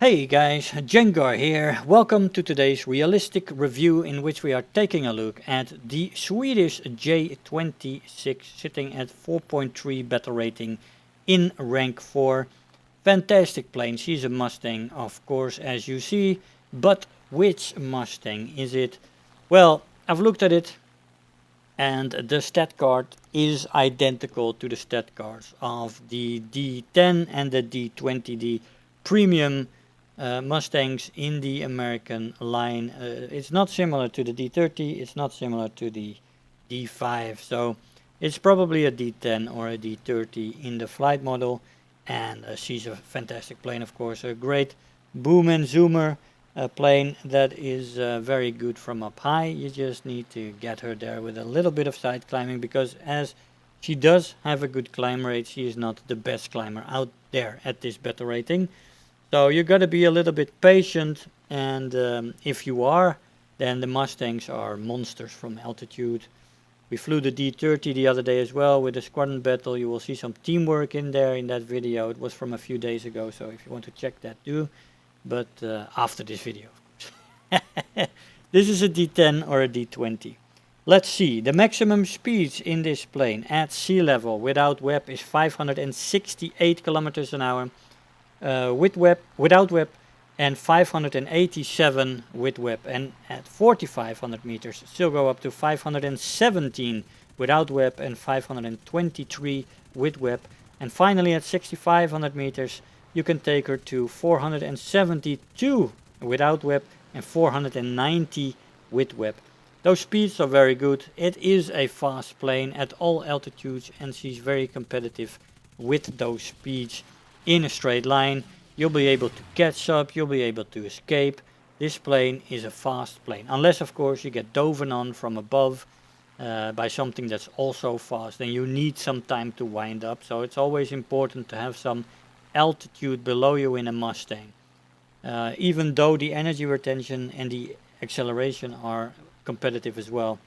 Hey guys, Jengar here. Welcome to today's realistic review in which we are taking a look at the Swedish J26 sitting at 4.3 battle rating in rank 4. Fantastic plane. She's a Mustang, of course, as you see. But which Mustang is it? Well, I've looked at it and the stat card is identical to the stat cards of the D10 and the D20, the premium Mustangs in the American line. It's not similar to the D30, it's not similar to the D5, so it's probably a D10 or a D30 in the flight model, and she's a fantastic plane, of course, a great boom and zoomer plane that is very good from up high. You just need to get her there with a little bit of side climbing, because as she does have a good climb rate, she is not the best climber out there at this battle rating. So you got to be a little bit patient, and if you are, then the Mustangs are monsters from altitude. We flew the D30 the other day as well with a squadron battle. You will see some teamwork in there in that video. It was from a few days ago, so if you want to check that, do. But after this video, of course. This is a D10 or a D20. Let's see, the maximum speeds in this plane at sea level without WEP is 568 kilometers an hour. With WEP, without WEP, and 587 with WEP, and at 4500 meters still go up to 517 without WEP and 523 with WEP, and finally at 6500 meters you can take her to 472 without WEP and 490 with WEP. Those speeds are very good. It is a fast plane at all altitudes, and she's very competitive with those speeds. In a straight line, you'll be able to catch up, you'll be able to escape. This plane is a fast plane, unless of course you get dove on from above by something that's also fast, then you need some time to wind up. So it's always important to have some altitude below you in a Mustang. Even though the energy retention and the acceleration are competitive as well.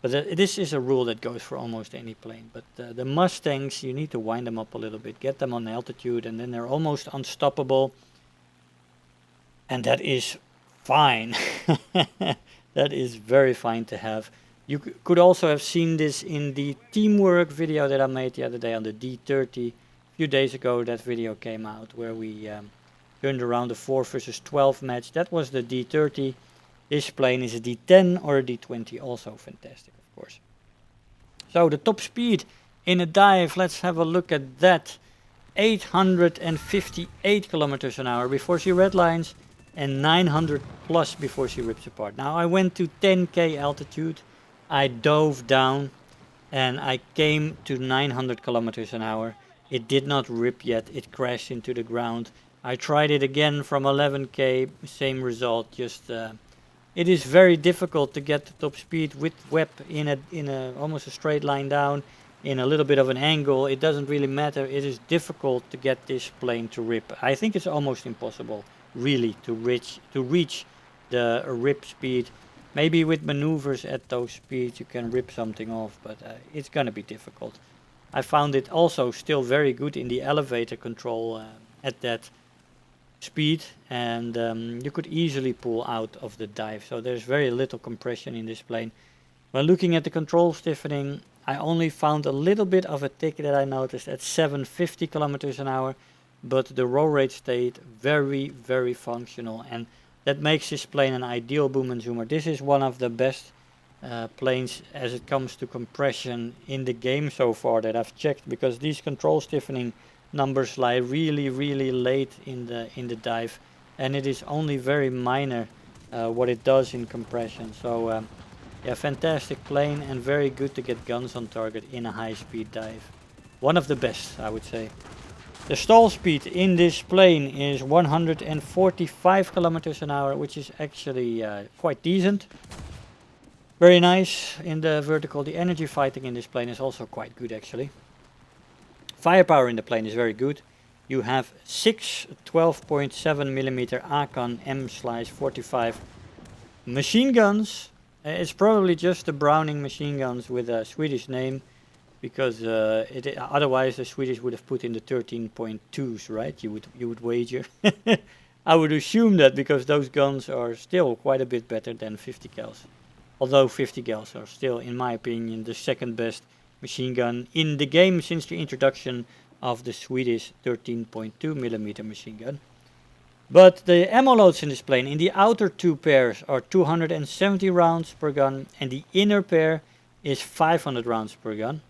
But this is a rule that goes for almost any plane. But the Mustangs, you need to wind them up a little bit, get them on altitude, and then they're almost unstoppable. And that is fine. That is very fine to have. You could also have seen this in the teamwork video that I made the other day on the D30. A few days ago that video came out where we turned around the 4 versus 12 match. That was the D30. This plane is a D10 or a D20, also fantastic, of course. So the top speed in a dive, let's have a look at that. 858 kilometers an hour before she redlines, and 900 plus before she rips apart. Now I went to 10k altitude, I dove down, and I came to 900 kilometers an hour. It did not rip yet, it crashed into the ground. I tried it again from 11k, same result, just... it is very difficult to get the top speed with WEP in a almost a straight line down, in a little bit of an angle. It doesn't really matter. It is difficult to get this plane to rip. I think it's almost impossible, really, to reach the rip speed. Maybe with maneuvers at those speeds you can rip something off, but it's gonna be difficult. I found it also still very good in the elevator control at that speed, and you could easily pull out of the dive, so there's very little compression in this plane. When looking at the control stiffening, I only found a little bit of a tick that I noticed at 750 kilometers an hour, but the roll rate stayed very functional, and that makes this plane an ideal boom and zoomer. This is one of the best planes as it comes to compression in the game so far that I've checked, because these control stiffening numbers lie really late in the dive, and it is only very minor what it does in compression. So yeah, fantastic plane, and very good to get guns on target in a high speed dive. One of the best, I would say. The stall speed in this plane is 145 kilometers an hour, which is actually quite decent. Very nice in the vertical. The energy fighting in this plane is also quite good actually. Firepower in the plane is very good. You have 6 12.7mm Akan M/45 machine guns. It's probably just the Browning machine guns with a Swedish name, because otherwise the Swedish would have put in the 13.2s, right? You would wager. I would assume that because those guns are still quite a bit better than 50 cals. Although 50 cals are still, in my opinion, the second best machine gun in the game since the introduction of the Swedish 13.2mm machine gun. But the ammo loads in this plane, in the outer two pairs are 270 rounds per gun, and the inner pair is 500 rounds per gun.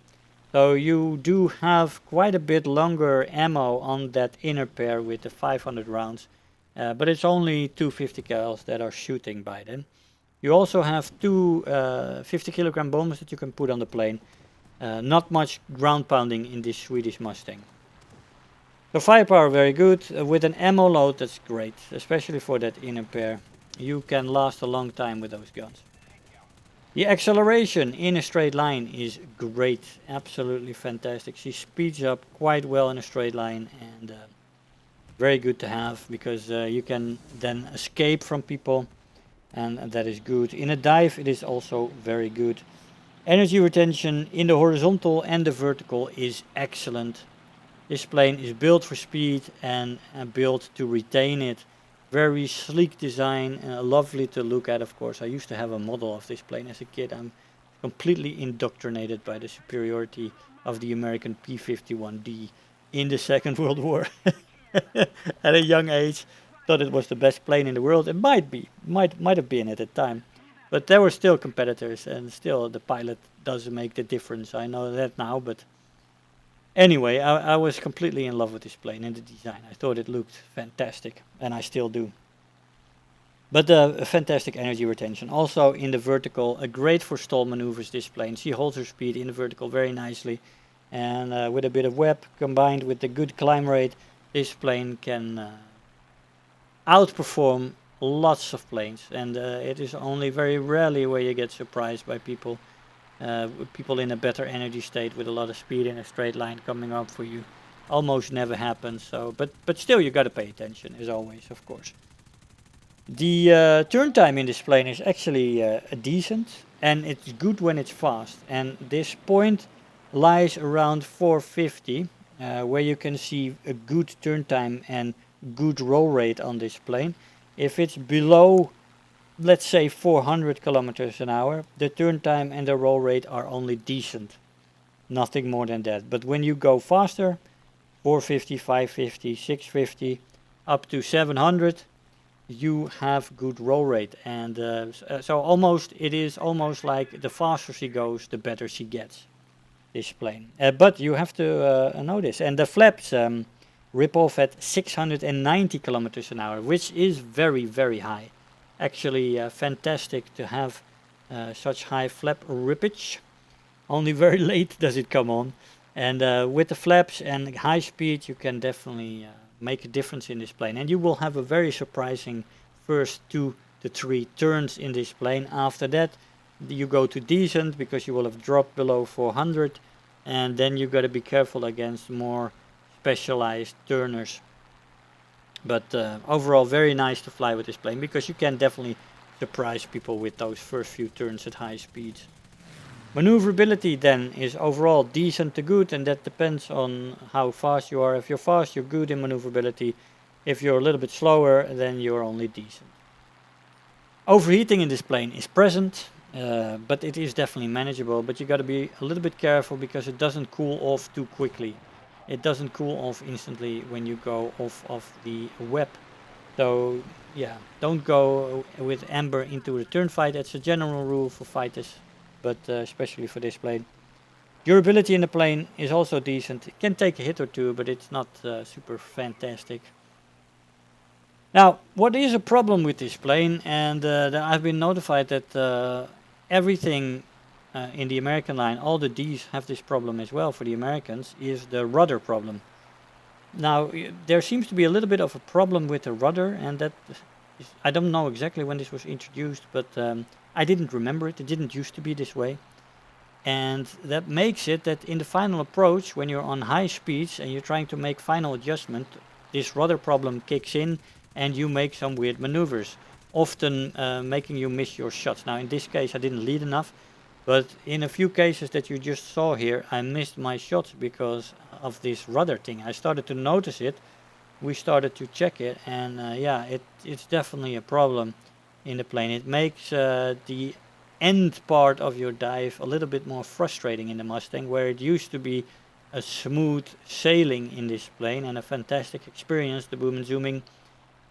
So you do have quite a bit longer ammo on that inner pair with the 500 rounds, but it's only 250 cals that are shooting by then. You also have two 50 kilogram bombs that you can put on the plane. Not much ground pounding in this Swedish Mustang. So firepower very good, with an ammo load that's great, especially for that inner pair. You can last a long time with those guns. The acceleration in a straight line is great, absolutely fantastic. She speeds up quite well in a straight line, and very good to have, because you can then escape from people, and that is good. In a dive it is also very good. Energy retention in the horizontal and the vertical is excellent. This plane is built for speed and built to retain it. Very sleek design, lovely to look at, of course. I used to have a model of this plane as a kid. I'm completely indoctrinated by the superiority of the American P-51D in the Second World War. At a young age, thought it was the best plane in the world. It might have been at the time. But there were still competitors, and still the pilot does make the difference. I know that now, but anyway, I was completely in love with this plane and the design. I thought it looked fantastic, and I still do. But a fantastic energy retention. Also in the vertical, great for stall maneuvers, this plane. She holds her speed in the vertical very nicely. And with a bit of web combined with the good climb rate, this plane can outperform lots of planes. And it is only very rarely where you get surprised by people. People in a better energy state with a lot of speed in a straight line coming up for you. Almost never happens. So, but still, you got to pay attention, as always, of course. The turn time in this plane is actually decent, and it's good when it's fast. And this point lies around 450, where you can see a good turn time and good roll rate on this plane. If it's below, let's say, 400 kilometers an hour, the turn time and the roll rate are only decent. Nothing more than that. But when you go faster, 450, 550, 650, up to 700, you have good roll rate. And so it is almost like the faster she goes, the better she gets, this plane. But you have to know this. And the flaps rip off at 690 kilometers an hour, which is very, very high. Actually fantastic to have such high flap rippage. Only very late does it come on. And with the flaps and high speed, you can definitely make a difference in this plane. And you will have a very surprising first 2 to 3 turns in this plane. After that, you go to decent, because you will have dropped below 400. And then you got to be careful against more specialized turners. But overall, very nice to fly with this plane, because you can definitely surprise people with those first few turns at high speeds. Maneuverability then is overall decent to good, and that depends on how fast you are. If you're fast, you're good in maneuverability. If you're a little bit slower, then you're only decent. Overheating in this plane is present, but it is definitely manageable. But you got to be a little bit careful, because it doesn't cool off too quickly. It doesn't cool off instantly when you go off of the web. So yeah, don't go with amber into a turn fight. That's a general rule for fighters, but especially for this plane. Durability in the plane is also decent. It can take a hit or two, but it's not super fantastic. Now, what is a problem with this plane, and I've been notified that everything in the American line, all the Ds have this problem as well for the Americans, is the rudder problem. Now, there seems to be a little bit of a problem with the rudder, and that is, I don't know exactly when this was introduced, but I didn't remember it. It didn't used to be this way. And that makes it that in the final approach, when you're on high speeds and you're trying to make final adjustment, this rudder problem kicks in and you make some weird maneuvers, often making you miss your shots. Now, in this case, I didn't lead enough. But in a few cases that you just saw here, I missed my shots because of this rudder thing. I started to notice it we started to check it, and yeah, it's definitely a problem in the plane. It makes the end part of your dive a little bit more frustrating in the Mustang, where it used to be a smooth sailing in this plane and a fantastic experience, the boom and zooming.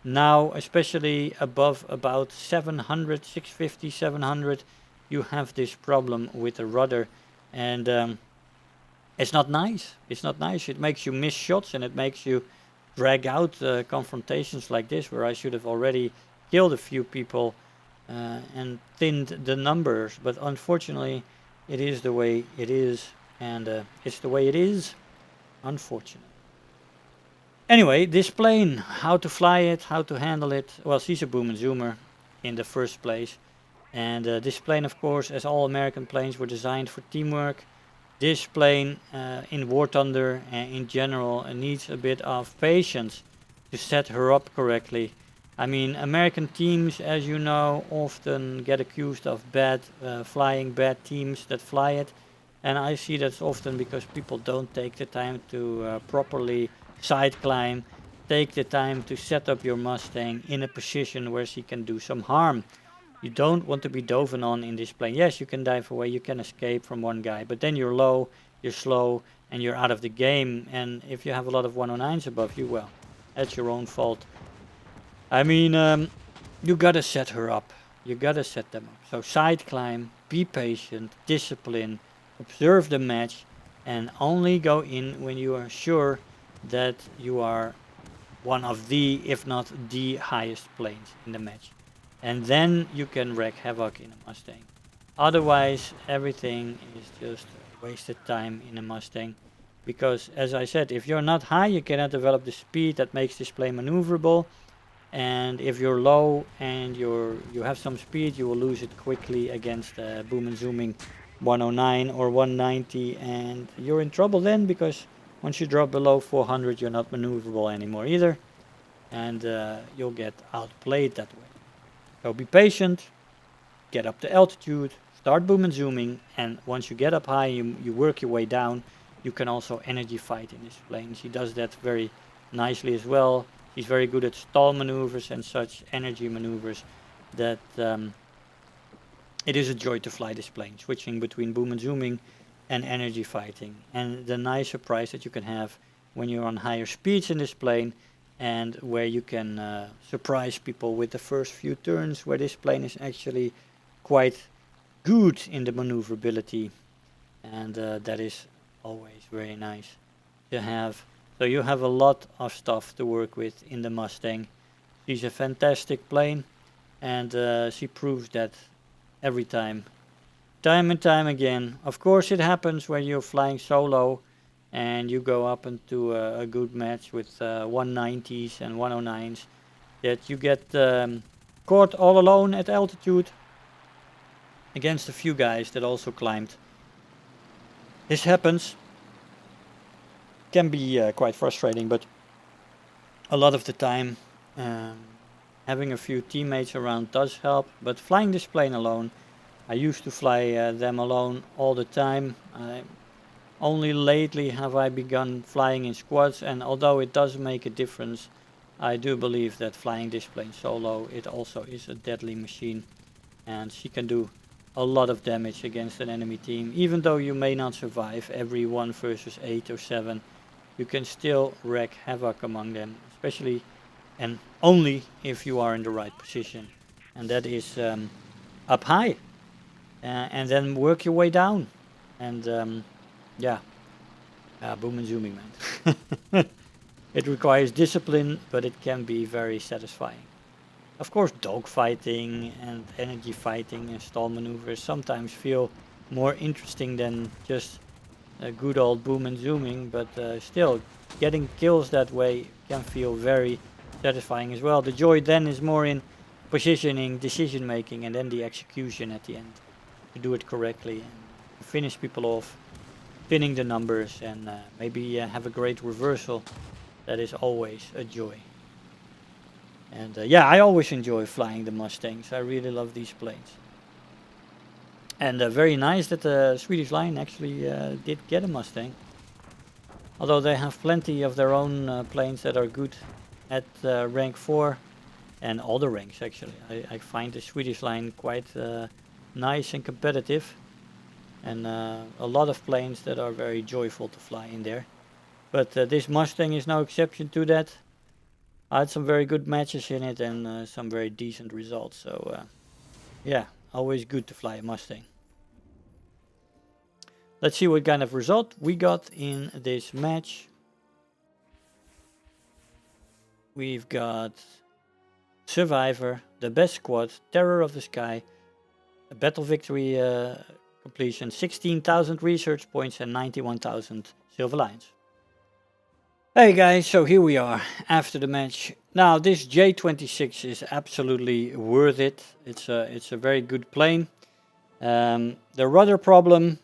Now, especially above about 700, 650, 700, you have this problem with the rudder, and it's not nice. It's not nice. It makes you miss shots, and it makes you drag out confrontations like this, where I should have already killed a few people and thinned the numbers. But unfortunately, it is the way it is, and it's the way it is, unfortunately. Anyway, this plane, how to fly it, how to handle it. Well, she's a boom and zoomer in the first place. And this plane, of course, as all American planes, were designed for teamwork. This plane in War Thunder in general needs a bit of patience to set her up correctly. I mean, American teams, as you know, often get accused of flying bad teams that fly it. And I see that's often because people don't take the time to properly side climb, take the time to set up your Mustang in a position where she can do some harm. You don't want to be dove on in this plane. Yes, you can dive away, you can escape from one guy, but then you're low, you're slow, and you're out of the game. And if you have a lot of 109s above you, well, that's your own fault. I mean, you gotta set her up. You gotta set them up. So side climb, be patient, discipline, observe the match, and only go in when you are sure that you are one of the, if not the highest planes in the match. And then you can wreak havoc in a Mustang. Otherwise, everything is just wasted time in a Mustang. Because, as I said, if you're not high, you cannot develop the speed that makes this plane maneuverable. And if you're low and you have some speed, you will lose it quickly against boom and zooming 109 or 190. And you're in trouble then, because once you drop below 400, you're not maneuverable anymore either. And you'll get outplayed that way. So be patient, get up to altitude, start boom and zooming, and once you get up high, you work your way down. You can also energy fight in this plane. She does that very nicely as well. She's very good at stall maneuvers and such energy maneuvers that it is a joy to fly this plane, switching between boom and zooming and energy fighting. And the nice surprise that you can have when you're on higher speeds in this plane, and where you can surprise people with the first few turns, where this plane is actually quite good in the maneuverability, and that is always very nice to have. So you have a lot of stuff to work with in the Mustang. She's a fantastic plane, and she proves that every time and time again. Of course, it happens when you're flying solo and you go up into a good match with 190s and 109s, that you get caught all alone at altitude against a few guys that also climbed. This happens. Can be quite frustrating, but a lot of the time having a few teammates around does help. But flying this plane alone, I used to fly them alone all the time. Only lately have I begun flying in squads, and although it does make a difference, I do believe that flying this plane solo, it also is a deadly machine, and she can do a lot of damage against an enemy team. Even though you may not survive every 1 versus 8 or 7, you can still wreak havoc among them, especially and only if you are in the right position, and that is up high, and then work your way down, and yeah, boom and zooming, man. It requires discipline, but it can be very satisfying. Of course, dogfighting and energy fighting and stall maneuvers sometimes feel more interesting than just a good old boom and zooming, but still, getting kills that way can feel very satisfying as well. The joy then is more in positioning, decision making, and then the execution at the end to do it correctly and finish people off, pinning the numbers, and maybe have a great reversal. That is always a joy. And yeah, I always enjoy flying the Mustangs. I really love these planes. And very nice that the Swedish line actually did get a Mustang. Although they have plenty of their own planes that are good at rank 4 and all the ranks actually. I find the Swedish line quite nice and competitive, and a lot of planes that are very joyful to fly in there. But this Mustang is no exception to that. I had some very good matches in it and some very decent results, so yeah, always good to fly a Mustang. Let's see what kind of result we got in this match. We've got Survivor, the best squad, Terror of the Sky, a battle victory completion, 16,000 research points and 91,000 Silver Lions. Hey guys, so here we are after the match. Now this J26 is absolutely worth it. It's a very good plane. The rudder problem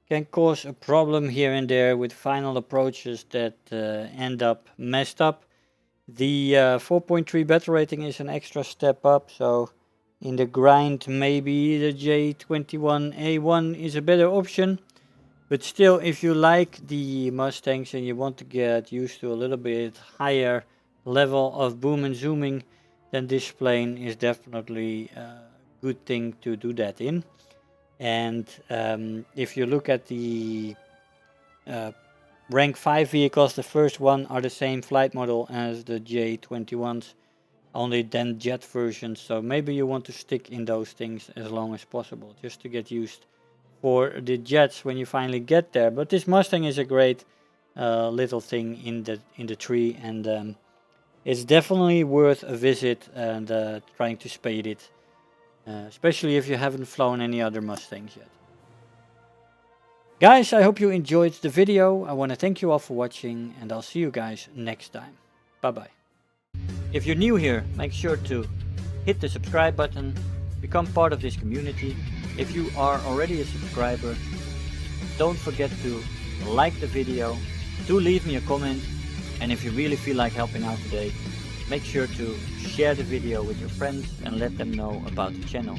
can cause a problem here and there with final approaches that end up messed up. The 4.3 battle rating is an extra step up, so in the grind maybe the J21A1 is a better option. But still, if you like the Mustangs and you want to get used to a little bit higher level of boom and zooming, then this plane is definitely a good thing to do that in. And if you look at the rank 5 vehicles, the first one are the same flight model as the J21s, only then jet versions. So maybe you want to stick in those things as long as possible, just to get used for the jets when you finally get there. But this Mustang is a great little thing in the tree, and it's definitely worth a visit and trying to spade it, especially if you haven't flown any other Mustangs yet. Guys, I hope you enjoyed the video. I want to thank you all for watching, and I'll see you guys next time. Bye bye. If you're new here, make sure to hit the subscribe button, become part of this community. If you are already a subscriber, don't forget to like the video, do leave me a comment, and if you really feel like helping out today, make sure to share the video with your friends and let them know about the channel.